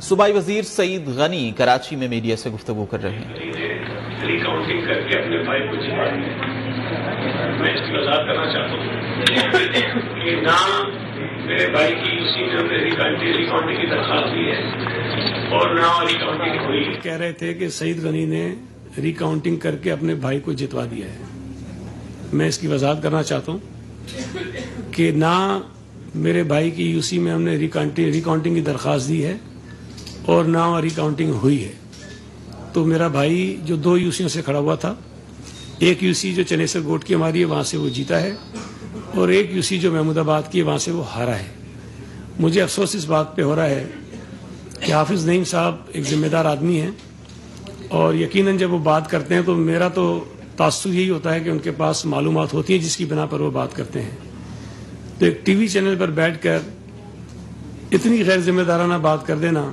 صوبائی وزیر سعید غنی کراچی میں میڈیا سے گفتگو کر رہے ہیں۔ ریکاؤنٹنگ کر کے اپنے بھائی کو جتا دیا۔ میں اس کی وضاحت کرنا چاہتا ہوں کہ نہ میرے بھائی کی اسی میں ہم نے ریکاؤنٹنگ کی درخواست دی ہے اور نہ ریکاؤنٹنگ ہوئی ہے۔ کہہ رہے تھے کہ سعید غنی نے ریکاؤنٹنگ کر کے اپنے بھائی کو جتوا دیا ہے۔ میں اس کی وضاحت کرنا چاہتا ہوں کہ نہ میرے بھائی کی یو سی میں ہم نے ریکاؤنٹنگ کی درخواست دی ہے اور نہ ریکاؤنٹنگ ہوئی ہے۔ تو میرا بھائی جو 2 یو سیوں سے کھڑا ہوا تھا، ایک یو سی جو چنیسر گوٹ کی ہماری ہے وہاں سے وہ جیتا ہے، اور ایک یو سی جو محمود آباد کی ہے وہاں سے وہ ہارا ہے۔ مجھے افسوس اس بات پہ ہو رہا ہے کہ حافظ نعیم صاحب ایک ذمہ دار آدمی ہیں، اور یقیناً جب وہ بات کرتے ہیں تو میرا تو تاثر یہی ہوتا ہے کہ ان کے پاس معلومات ہوتی ہیں جس کی بنا پر وہ بات کرتے ہیں۔ تو ایک ٹی وی چینل پر بیٹھ کر اتنی غیر ذمہ دارانہ بات کر دینا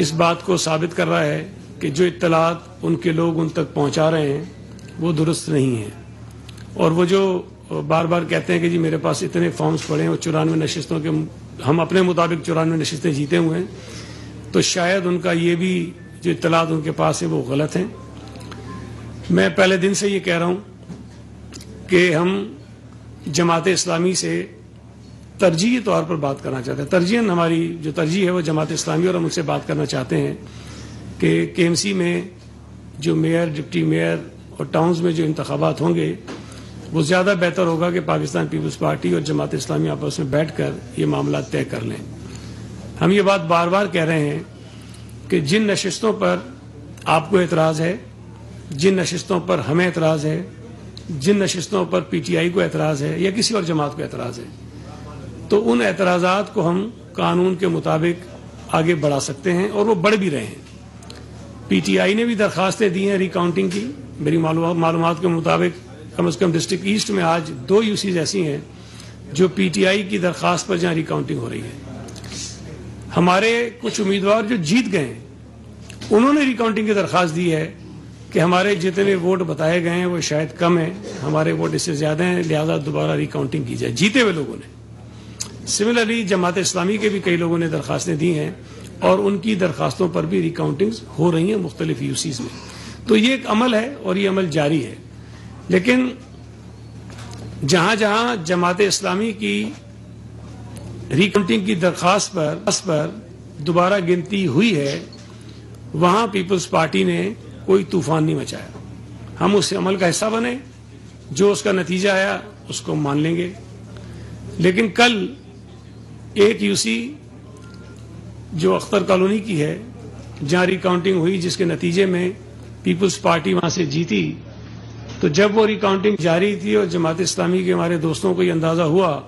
اس بات کو ثابت کر رہا ہے کہ جو اطلاعات ان کے لوگ ان تک پہنچا رہے ہیں وہ درست نہیں ہیں۔ اور وہ جو بار بار کہتے ہیں کہ جی میرے پاس اتنے فارمز پڑے ہیں اور 94 نشستوں کے ہم اپنے مطابق 94 نشستیں جیتے ہوئے ہیں، تو شاید ان کا یہ بھی جو اطلاعات ان کے پاس ہے وہ غلط ہیں۔ میں پہلے دن سے یہ کہہ رہا ہوں کہ ہم جماعت اسلامی سے ترجیحی طور پر بات کرنا چاہتے ہیں۔ ترجیحاً ہماری جو ترجیح ہے وہ جماعت اسلامی، اور ہم ان سے بات کرنا چاہتے ہیں کہ کے ایم سی میں جو میئر، ڈپٹی میئر اور ٹاؤنز میں جو انتخابات ہوں گے وہ زیادہ بہتر ہوگا کہ پاکستان پیپلز پارٹی اور جماعت اسلامی آپس میں بیٹھ کر یہ معاملات طے کر لیں۔ ہم یہ بات بار بار کہہ رہے ہیں کہ جن نشستوں پر آپ کو اعتراض ہے، جن نشستوں پر ہمیں اعتراض ہے، جن نشستوں پر پی ٹی آئی کو اعتراض ہے یا کسی اور جماعت کو اعتراض ہے، تو ان اعتراضات کو ہم قانون کے مطابق آگے بڑھا سکتے ہیں، اور وہ بڑھ بھی رہے ہیں۔ پی ٹی آئی نے بھی درخواستیں دی ہیں ریکاؤنٹنگ کی۔ میری معلومات کے مطابق کم از کم ڈسٹرکٹ ایسٹ میں آج 2 یو سیز ایسی ہیں جو پی ٹی آئی کی درخواست پر جہاں ریکاؤنٹنگ ہو رہی ہے۔ ہمارے کچھ امیدوار جو جیت گئے ہیں انہوں نے ریکاؤنٹنگ کی درخواست دی ہے کہ ہمارے جتنے ووٹ بتائے گئے ہیں وہ شاید کم ہیں، ہمارے ووٹ اس سے زیادہ ہیں، لہذا دوبارہ ریکاؤنٹنگ کی جائے، جیتے ہوئے لوگوں نے۔ سملرلی جماعت اسلامی کے بھی کئی لوگوں نے درخواستیں دی ہیں، اور ان کی درخواستوں پر بھی ریکاؤنٹنگز ہو رہی ہیں مختلف یو سیز میں۔ تو یہ ایک عمل ہے اور یہ عمل جاری ہے، لیکن جہاں جہاں جماعت اسلامی کی ریکاؤنٹنگ کی درخواست پر دوبارہ گنتی ہوئی ہے وہاں پیپلز پارٹی نے کوئی طوفان نہیں مچایا۔ ہم اس عمل کا حصہ بنے، جو اس کا نتیجہ آیا اس کو مان لیں گے۔ لیکن کل ایک یو سی جو اختر کالونی کی ہے جہاں ریکاؤنٹنگ ہوئی، جس کے نتیجے میں پیپلز پارٹی وہاں سے جیتی، تو جب وہ ریکاؤنٹنگ جاری تھی اور جماعت اسلامی کے ہمارے دوستوں کو یہ اندازہ ہوا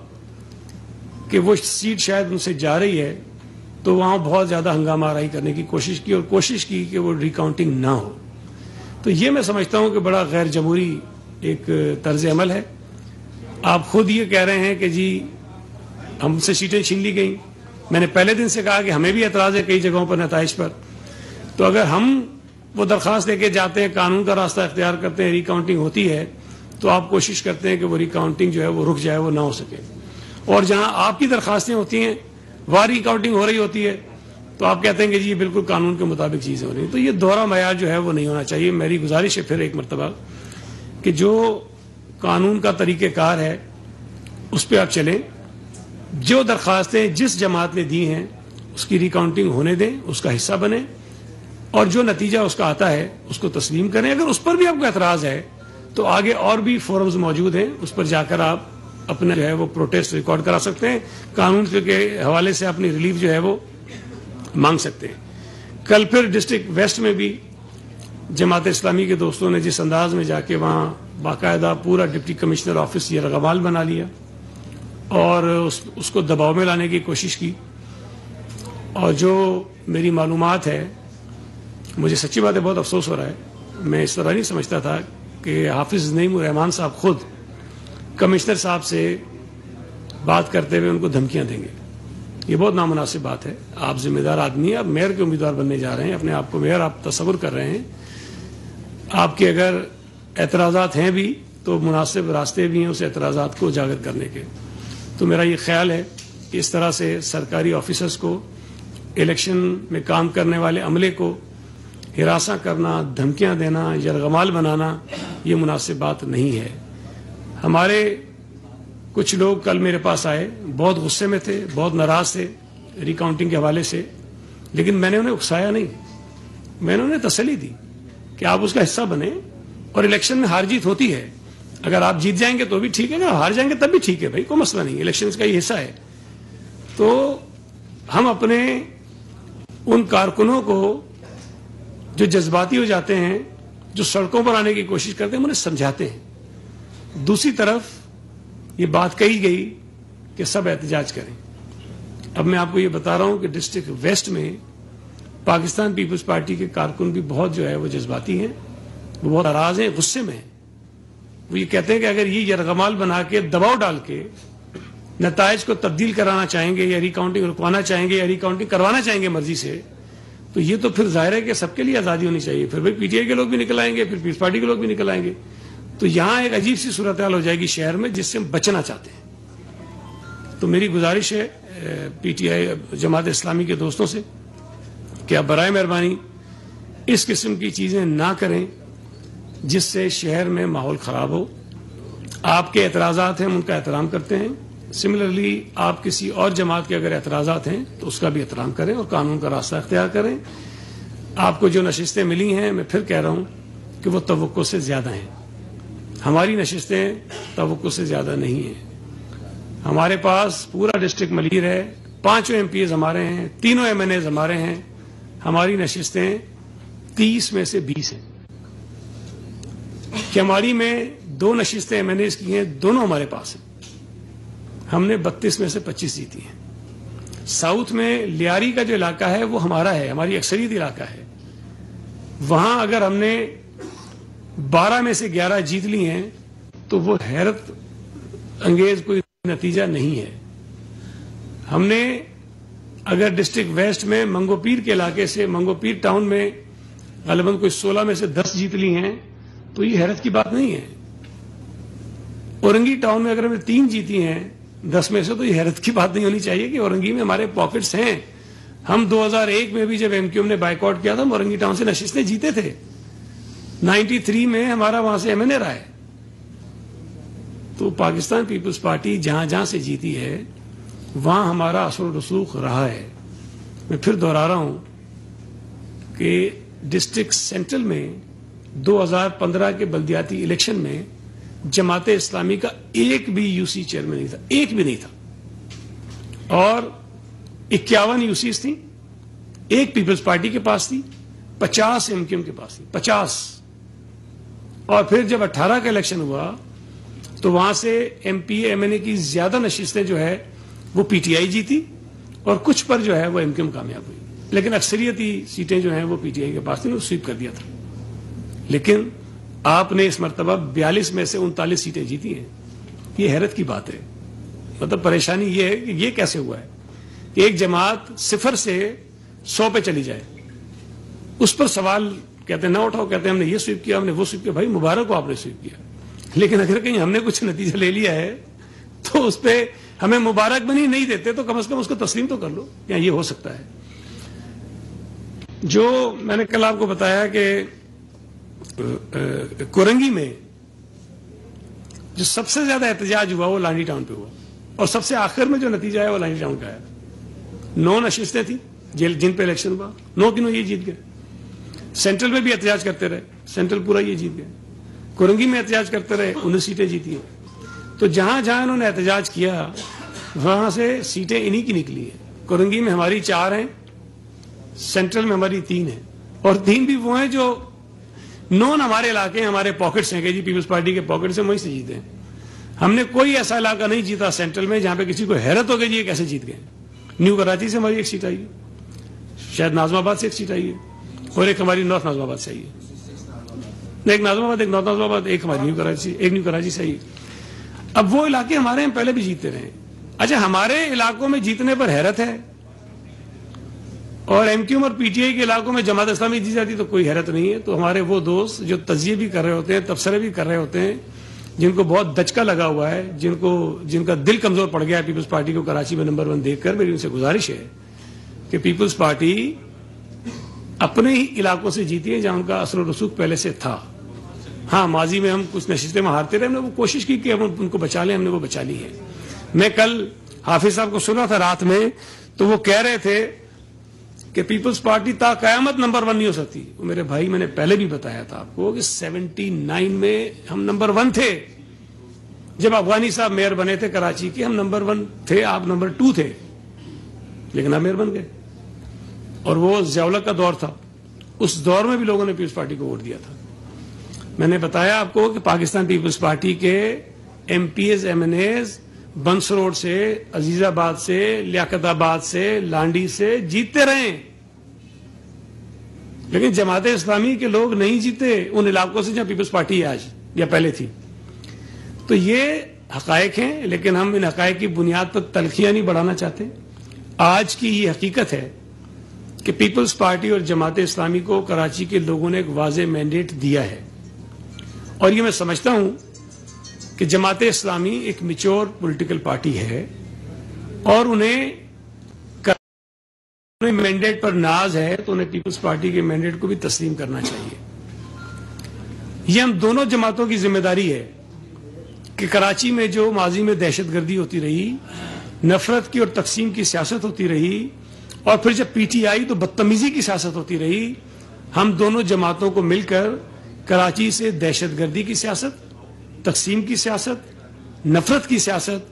کہ وہ سیٹ شاید ان سے جا رہی ہے، تو وہاں بہت زیادہ ہنگامہ آرائی کرنے کی کوشش کی، اور کوشش کی کہ وہ ریکاؤنٹنگ نہ ہو۔ تو یہ میں سمجھتا ہوں کہ بڑا غیر جمہوری ایک طرز عمل ہے۔ آپ خود یہ کہہ رہے ہیں کہ جی ہم سے سیٹیں چھین لی گئیں۔ میں نے پہلے دن سے کہا کہ ہمیں بھی اعتراض ہے کئی جگہوں پر نتائج پر۔ تو اگر ہم وہ درخواست لے کے جاتے ہیں، قانون کا راستہ اختیار کرتے ہیں، ریکاؤنٹنگ ہوتی ہے، تو آپ کوشش کرتے ہیں کہ وہ ریکاؤنٹنگ جو ہے وہ رک جائے، وہ نہ ہو سکے۔ اور جہاں آپ کی درخواستیں ہوتی ہیں وہاں ریکاؤنٹنگ ہو رہی ہوتی ہے، تو آپ کہتے ہیں کہ جی یہ بالکل قانون کے مطابق چیزیں ہو رہی ہیں۔ تو یہ دوہرا معیار جو ہے وہ نہیں ہونا چاہیے۔ میری گزارش ہے پھر ایک مرتبہ کہ جو قانون کا طریقہ کار ہے اس پہ آپ چلیں، جو درخواستیں جس جماعت نے دی ہیں اس کی ریکاؤنٹنگ ہونے دیں، اس کا حصہ بنیں، اور جو نتیجہ اس کا آتا ہے اس کو تسلیم کریں۔ اگر اس پر بھی آپ کو اعتراض ہے تو آگے اور بھی فورمز موجود ہیں، اس پر جا کر آپ اپنا جو ہے وہ پروٹیسٹ ریکارڈ کرا سکتے ہیں، قانون کے حوالے سے اپنی ریلیف جو ہے وہ مانگ سکتے ہیں۔ کل پھر ڈسٹرکٹ ویسٹ میں بھی جماعت اسلامی کے دوستوں نے جس انداز میں جا کے وہاں باقاعدہ پورا ڈپٹی کمشنر آفس یرغمال بنا لیا اور اس کو دباؤ میں لانے کی کوشش کی، اور جو میری معلومات ہے، مجھے سچی بات ہے بہت افسوس ہو رہا ہے، میں اس طرح نہیں سمجھتا تھا کہ حافظ نعیم الرحمان صاحب خود کمشنر صاحب سے بات کرتے ہوئے ان کو دھمکیاں دیں گے۔ یہ بہت نامناسب بات ہے۔ آپ ذمہ دار آدمی ہیں، آپ میئر کے امیدوار بننے جا رہے ہیں، اپنے آپ کو میئر آپ تصور کر رہے ہیں۔ آپ کے اگر اعتراضات ہیں بھی تو مناسب راستے بھی ہیں اس اعتراضات کو اجاگر کرنے کے۔ تو میرا یہ خیال ہے کہ اس طرح سے سرکاری آفیسرز کو الیکشن میں کام کرنے والے عملے کو ہراساں کرنا، دھمکیاں دینا، یرغمال بنانا یہ مناسب بات نہیں ہے۔ ہمارے کچھ لوگ کل میرے پاس آئے، بہت غصے میں تھے، بہت ناراض تھے ریکاؤنٹنگ کے حوالے سے، لیکن میں نے انہیں اکسایا نہیں، میں نے انہیں تسلی دی کہ آپ اس کا حصہ بنیں، اور الیکشن میں ہار جیت ہوتی ہے، اگر آپ جیت جائیں گے تو بھی ٹھیک ہے، اگر ہار جائیں گے تب بھی ٹھیک ہے، بھائی کوئی مسئلہ نہیں، الیکشن کا یہ حصہ ہے۔ تو ہم اپنے ان کارکنوں کو جو جذباتی ہو جاتے ہیں، جو سڑکوں پر آنے کی کوشش کرتے ہیں، ہم انہیں سمجھاتے ہیں۔ دوسری طرف یہ بات کہی گئی کہ سب احتجاج کریں۔ اب میں آپ کو یہ بتا رہا ہوں کہ ڈسٹرکٹ ویسٹ میں پاکستان پیپلز پارٹی کے کارکن بھی بہت جو ہے وہ جذباتی ہیں، وہ بہت ناراض ہیں، غصے میں ہیں۔ وہ یہ کہتے ہیں کہ اگر یہ یرغمال بنا کے دباؤ ڈال کے نتائج کو تبدیل کرانا چاہیں گے، یا ریکاؤنٹنگ رکوانا چاہیں گے، یا ریکاؤنٹنگ کروانا چاہیں گے مرضی سے، تو یہ تو پھر ظاہر ہے کہ سب کے لیے آزادی ہونی چاہیے، پھر بھائی پی ٹی آئی کے لوگ بھی نکل آئیں گے، پھر پیپلز پارٹی کے لوگ بھی نکل آئیں گے، تو یہاں ایک عجیب سی صورتحال ہو جائے گی شہر میں، جس سے ہم بچنا چاہتے ہیں۔ تو میری گزارش ہے P T I Jamaat Islami کے دوستوں سے کہ آپ برائے مہربانی اس قسم کی چیزیں نہ کریں جس سے شہر میں ماحول خراب ہو۔ آپ کے اعتراضات ہیں، ہم ان کا احترام کرتے ہیں، سملرلی آپ کسی اور جماعت کے اگر اعتراضات ہیں تو اس کا بھی احترام کریں اور قانون کا راستہ اختیار کریں۔ آپ کو جو نشستیں ملی ہیں، میں پھر کہہ رہا ہوں کہ وہ توقع سے زیادہ ہیں، ہماری نشستیں توقع سے زیادہ نہیں ہیں۔ ہمارے پاس پورا ڈسٹرکٹ ملیر ہے، 5 ایم پی ایز ہمارے ہیں، 3 ایم این ایز ہمارے ہیں، ہماری نشستیں 30 میں سے 20 ہیں۔ کیماری میں 2 نشستیں ایم این ایز کی ہیں، دونوں ہمارے پاس ہیں، ہم نے 32 میں سے 25 جیتی ہیں۔ ساؤتھ میں لیاری کا جو علاقہ ہے وہ ہمارا ہے، ہماری اکثریت علاقہ ہے، وہاں اگر ہم نے 12 میں سے 11 جیت لی ہیں تو وہ حیرت انگیز کوئی نتیجہ نہیں ہے۔ ہم نے اگر ڈسٹرکٹ ویسٹ میں منگو پیر کے علاقے سے منگو پیر ٹاؤن میں غالباً کوئی 16 میں سے 10 جیت لی ہیں تو یہ حیرت کی بات نہیں ہے۔ اورنگی ٹاؤن میں اگر ہم نے 3 جیتی ہیں 10 میں سے تو یہ حیرت کی بات نہیں ہونی چاہیے کہ اورنگی میں ہمارے پاکٹس ہیں۔ ہم 2001 میں بھی جب ایم کیو ایم نے بائیکاٹ کیا تھا، ہم اورنگی ٹاؤن سے نشستیں جیتے تھے، 93 میں ہمارا وہاں سے ایم این اے رہا ہے۔ تو پاکستان پیپلز پارٹی جہاں جہاں سے جیتی ہے وہاں ہمارا اثر و رسوخ رہا ہے۔ میں پھر دہرا رہا ہوں کہ ڈسٹرکٹ سینٹرل میں 2015 کے بلدیاتی الیکشن میں جماعت اسلامی کا ایک بھی یو سی چیئرمین نہیں تھا، ایک بھی نہیں تھا، اور 51 یو سیز تھیں، ایک پیپلز پارٹی کے پاس تھی، 50 ایم کیو ایم کے پاس تھی، 50۔ اور پھر جب 18 کا الیکشن ہوا تو وہاں سے ایم پی ایم این اے کی زیادہ نشستیں جو ہے وہ پی ٹی آئی جیتی، اور کچھ پر جو ہے وہ ایم کیو ایم کامیاب ہوئی، لیکن اکثریتی سیٹیں جو ہیں وہ پی ٹی آئی کے پاس تھیں، وہ سویپ کر دیا تھا۔ لیکن آپ نے اس مرتبہ 42 میں سے 39 سیٹیں جیتی ہیں، یہ حیرت کی بات ہے۔ مطلب پریشانی یہ ہے کہ یہ کیسے ہوا ہے کہ ایک جماعت 0 سے 100 پہ چلی جائے، اس پر سوال کہتے ہیں نہ اٹھاؤ، کہتے ہیں ہم نے یہ سویپ کیا، ہم نے وہ سویپ کیا۔ بھائی مبارک ہو آپ نے سویپ کیا، لیکن اگر کہیں ہم نے کچھ نتیجہ لے لیا ہے تو اس پہ ہمیں مبارک بنی نہیں دیتے تو کم از کم اس کو تسلیم تو کر لو، یا یہ ہو سکتا ہے۔ جو میں نے کل آپ کو بتایا کہ کورنگی میں جو سب سے زیادہ احتجاج ہوا وہ لانڈی ٹاؤن پہ ہوا، اور سب سے آخر میں جو نتیجہ ہے وہ لانڈی ٹاؤن کا ہے۔ 9 نشستیں تھیں جن پہ الیکشن ہوا، 9 کی 9 یہ جیت گئے۔ سینٹرل میں بھی احتجاج کرتے رہے، سینٹرل پورا یہ جیت گئے۔ کورنگی میں احتجاج کرتے رہے، 19 سیٹیں جیتی ہیں۔ تو جہاں جہاں انہوں نے احتجاج کیا وہاں سے سیٹیں انہی کی نکلی ہیں۔ کورنگی میں ہماری 4 ہیں، سینٹرل میں ہماری 3 ہیں، اور 3 بھی وہ ہیں جو نون ہمارے علاقے ہیں، ہمارے پاکٹس ہیں کہ جی پیپلز پارٹی کے پاکٹس ہیں، وہیں سے جیتے ہیں۔ ہم نے کوئی ایسا علاقہ نہیں جیتا سینٹرل میں جہاں پہ کسی کو حیرت ہو گئی جی یہ کیسے جیت گئے۔ نیو کراچی سے ہماری 1 سیٹ آئی ہے، شاید ناظم آباد سے 1 سیٹ آئی ہے، اور ایک ہماری نارتھ ناظم آباد سے آئی ہے، ایک ناظم آباد، ایک نارتھ ناظم آباد، ایک ہماری نیو کراچی سے آئی ہے۔ اب وہ علاقے ہمارے ہیں پہلے بھی جیتتے رہے۔ اچھا ہمارے علاقوں میں جیتنے پر حیرت ہے، اور ایم کیو ایم اور پی ٹی آئی کے علاقوں میں جماعت اسلامی جیت جاتی تو کوئی حیرت نہیں ہے۔ تو ہمارے وہ دوست جو تجزیے بھی کر رہے ہوتے ہیں، تبصرے بھی کر رہے ہوتے ہیں، جن کو بہت دچکا لگا ہوا ہے، جن کا دل کمزور پڑ گیا ہے پیپلز پارٹی کو کراچی میں نمبر 1 دیکھ کر، میری ان سے گزارش ہے کہ پیپلز پارٹی اپنے ہی علاقوں سے جیتی ہے جہاں ان کا اثر و رسوخ پہلے سے تھا. ہاں ماضی میں ہم کچھ نشستیں میں ہارتے رہے, ہم نے وہ کوشش کی کہ ہم ان کو بچا لیں, ہم نے وہ بچا لی ہے. میں کل حافظ صاحب کو سنا تھا رات میں, تو وہ کہہ رہے تھے کہ پیپلز پارٹی تا قیامت نمبر 1 نہیں ہو سکتی. میرے بھائی میں نے پہلے بھی بتایا تھا آپ کو کہ 79 میں ہم نمبر 1 تھے. جب افغانی صاحب میئر بنے تھے کراچی کے, ہم نمبر 1 تھے, آپ نمبر 2 تھے, لیکن آپ میئر بن گئے. اور وہ ضیاء کا دور تھا, اس دور میں بھی لوگوں نے پیپلز پارٹی کو ووٹ دیا تھا. میں نے بتایا آپ کو کہ پاکستان پیپلز پارٹی کے M P As M N As Burns Road سے, عزیز آباد سے, لیاقت آباد سے, لانڈی سے جیتتے رہے, لیکن جماعت اسلامی کے لوگ نہیں جیتے ان علاقوں سے جہاں پیپلز پارٹی ہے آج یا پہلے تھی. تو یہ حقائق ہیں, لیکن ہم ان حقائق کی بنیاد پر تلخیاں نہیں بڑھانا چاہتے. آج کی یہ حقیقت ہے کہ پیپلز پارٹی اور جماعت اسلامی کو کراچی کے لوگوں نے ایک واضح مینڈیٹ دیا ہے, اور یہ میں سمجھتا ہوں کہ جماعت اسلامی ایک میچور پولیٹیکل پارٹی ہے, اور انہیں مینڈیٹ پر ناز ہے, تو انہیں پیپلز پارٹی کے مینڈیٹ کو بھی تسلیم کرنا چاہیے. یہ ہم دونوں جماعتوں کی ذمہ داری ہے کہ کراچی میں جو ماضی میں دہشت گردی ہوتی رہی, نفرت کی اور تقسیم کی سیاست ہوتی رہی, اور پھر جب پی ٹی آئی تو بدتمیزی کی سیاست ہوتی رہی, ہم دونوں جماعتوں کو مل کر کراچی سے دہشت گردی کی سیاست, تقسیم کی سیاست, نفرت کی سیاست,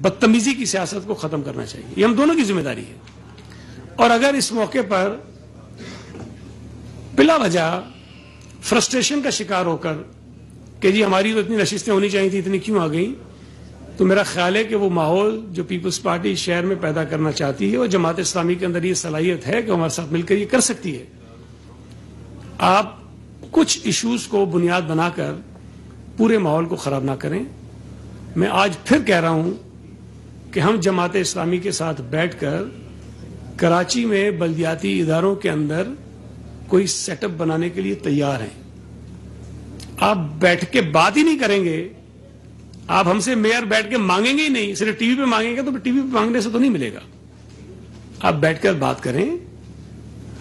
بدتمیزی کی سیاست کو ختم کرنا چاہیے. یہ ہم دونوں کی ذمہ داری ہے. اور اگر اس موقع پر بلا وجہ فرسٹریشن کا شکار ہو کر کہ جی ہماری تو اتنی نشستیں ہونی چاہیے تھی, اتنی کیوں آ گئیں, تو میرا خیال ہے کہ وہ ماحول جو پیپلز پارٹی شہر میں پیدا کرنا چاہتی ہے, اور جماعت اسلامی کے اندر یہ صلاحیت ہے کہ ہمارے ساتھ مل کر یہ کر سکتی ہے. آپ کچھ ایشوز کو بنیاد بنا کر پورے ماحول کو خراب نہ کریں. میں آج پھر کہہ رہا ہوں کہ ہم جماعت اسلامی کے ساتھ بیٹھ کر کراچی میں بلدیاتی اداروں کے اندر کوئی سیٹ اپ بنانے کے لیے تیار ہیں. آپ بیٹھ کے بات ہی نہیں کریں گے, آپ ہم سے میئر بیٹھ کے مانگیں گے ہی نہیں, صرف ٹی وی پہ مانگیں گے, تو ٹی وی پہ مانگنے سے تو نہیں ملے گا. آپ بیٹھ کر بات کریں,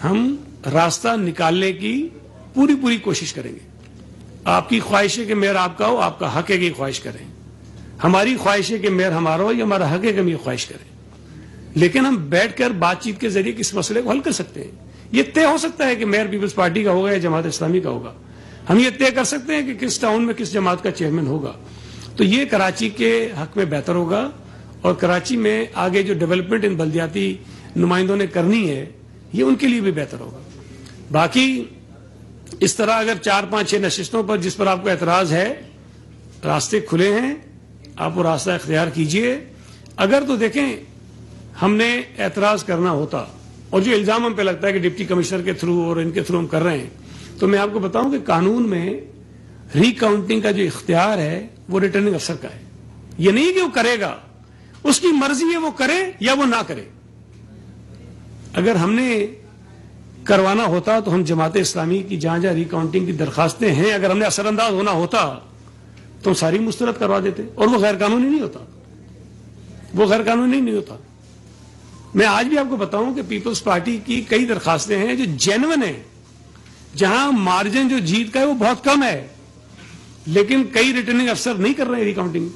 ہم راستہ نکالنے کی پوری کوشش کریں گے. آپ کی خواہش ہے کہ میئر آپ کا ہو, آپ کا حق ہے کہ یہ خواہش کریں. ہماری خواہش ہے کہ میئر ہمارا ہو, یہ ہمارا حق ہے کہ ہم یہ خواہش کریں. لیکن ہم بیٹھ کر بات چیت کے ذریعے کس مسئلے کو حل کر سکتے ہیں. یہ طے ہو سکتا ہے کہ میئر پیپلز پارٹی کا ہوگا یا جماعت اسلامی کا ہوگا. ہم یہ طے کر سکتے ہیں کہ کس ٹاؤن میں کس جماعت کا چیئرمین ہوگا. تو یہ کراچی کے حق میں بہتر ہوگا, اور کراچی میں آگے جو ڈیولپمنٹ ان بلدیاتی نمائندوں نے کرنی ہے, یہ ان کے لیے بھی بہتر ہوگا. باقی اس طرح اگر 4, 5, 6 نشستوں پر جس پر آپ کو اعتراض ہے, راستے کھلے ہیں, آپ وہ راستہ اختیار کیجئے. اگر تو دیکھیں ہم نے اعتراض کرنا ہوتا, اور جو الزام ہم پہ لگتا ہے کہ ڈپٹی کمشنر کے تھرو اور ان کے تھرو ہم کر رہے ہیں, تو میں آپ کو بتاؤں کہ قانون میں ری کاؤنٹنگ کا جو اختیار ہے وہ ریٹرننگ افسر کا ہے. یہ نہیں کہ وہ کرے گا, اس کی مرضی ہے وہ کرے یا وہ نہ کرے. اگر ہم نے کروانا ہوتا تو ہم جماعت اسلامی کی جہاں ری کاؤنٹنگ کی درخواستیں ہیں, اگر ہم نے اثر انداز ہونا ہوتا تو ہم ساری مسترد کروا دیتے, اور وہ غیر قانونی نہیں ہوتا, وہ غیر قانونی نہیں ہوتا. میں آج بھی آپ کو بتاؤں کہ پیپلز پارٹی کی کئی درخواستیں ہیں جو جینون ہیں, جہاں مارجن جو جیت کا ہے وہ بہت کم ہے, لیکن کئی ریٹرننگ افسر نہیں کر رہے ہیں ری کاؤنٹنگ.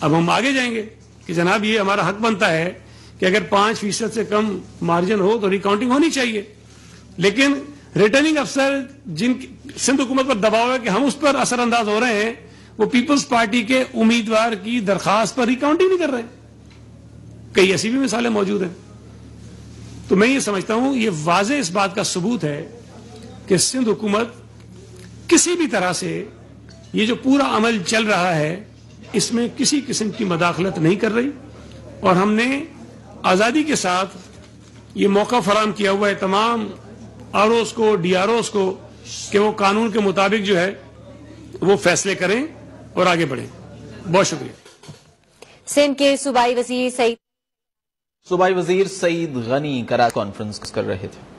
اب ہم آگے جائیں گے کہ جناب یہ ہمارا حق بنتا ہے کہ اگر 5% سے کم مارجن ہو تو ری کاؤنٹنگ ہونی چاہیے, لیکن ریٹرننگ افسر جن سندھ حکومت پر دباؤ ہے کہ ہم اس پر اثر انداز ہو رہے ہیں, وہ پیپلز پارٹی کے امیدوار کی درخواست پر ری کاؤنٹنگ نہیں کر رہے ہیں. کئی ایسی بھی مثالیں موجود ہیں. تو میں یہ سمجھتا ہوں یہ واضح اس بات کا ثبوت ہے کہ سندھ حکومت کسی بھی طرح سے یہ جو پورا عمل چل رہا ہے اس میں کسی قسم کی مداخلت نہیں کر رہی, اور ہم نے آزادی کے ساتھ یہ موقع فراہم کیا ہوا ہے تمام آر اوز کو, ڈی آر اوز کو, کہ وہ قانون کے مطابق جو ہے وہ فیصلے کریں اور آگے بڑھیں. بہت شکریہ. سندھ کے صوبائی وزیر سعید صوبائی وزیر سعید غنی کراچی کانفرنس کر رہے تھے.